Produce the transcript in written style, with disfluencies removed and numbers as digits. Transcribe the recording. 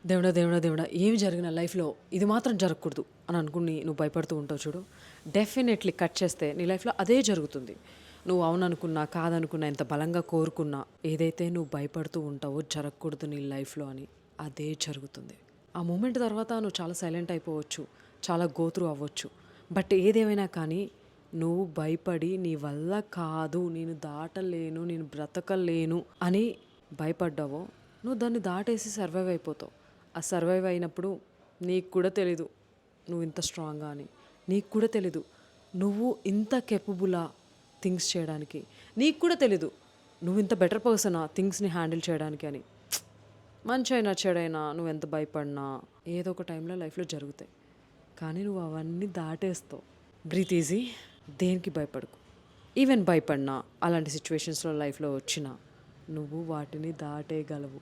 దేవుడా దేవుడా దేవుడా ఏమి జరిగిన లైఫ్లో ఇది మాత్రం జరగకూడదు అని అనుకుని నువ్వు భయపడుతూ ఉంటావు చూడు. డెఫినెట్లీ కట్ చేస్తే నీ లైఫ్లో అదే జరుగుతుంది. నువ్వు అవుననుకున్నా కాదనుకున్నా ఎంత బలంగా కోరుకున్నా ఏదైతే నువ్వు భయపడుతూ ఉంటావో జరగకూడదు నీ లైఫ్లో అని అదే జరుగుతుంది. ఆ మూమెంట్ తర్వాత నువ్వు చాలా సైలెంట్ అయిపోవచ్చు, చాలా గోత్రు అవ్వచ్చు. బట్ ఏదేమైనా కానీ నువ్వు భయపడి నీ వల్ల కాదు, నేను దాటలేను, నేను బ్రతకలేను అని భయపడ్డావో నువ్వు దాన్ని దాటేసి సర్వైవ్ అయిపోతావు. ఆ సర్వైవ్ అయినప్పుడు నీకు కూడా తెలీదు నువ్వు ఇంత స్ట్రాంగ్గా అని. నీకు కూడా తెలీదు నువ్వు ఇంత కెపబులా థింగ్స్ చేయడానికి. నీకు కూడా తెలీదు నువ్వు ఇంత బెటర్ పర్సనా థింగ్స్ని హ్యాండిల్ చేయడానికి అని. మంచి అయినా చెడైనా నువ్వు ఎంత భయపడినా ఏదో ఒక టైంలో లైఫ్లో జరుగుతాయి. కానీ నువ్వు అవన్నీ దాటేస్తావు. బ్రీత్ ఈజీ, దేనికి భయపడకు. ఈవెన్ భయపడినా అలాంటి సిచ్యువేషన్స్లో లైఫ్లో వచ్చినా నువ్వు వాటిని దాటేయగలవు.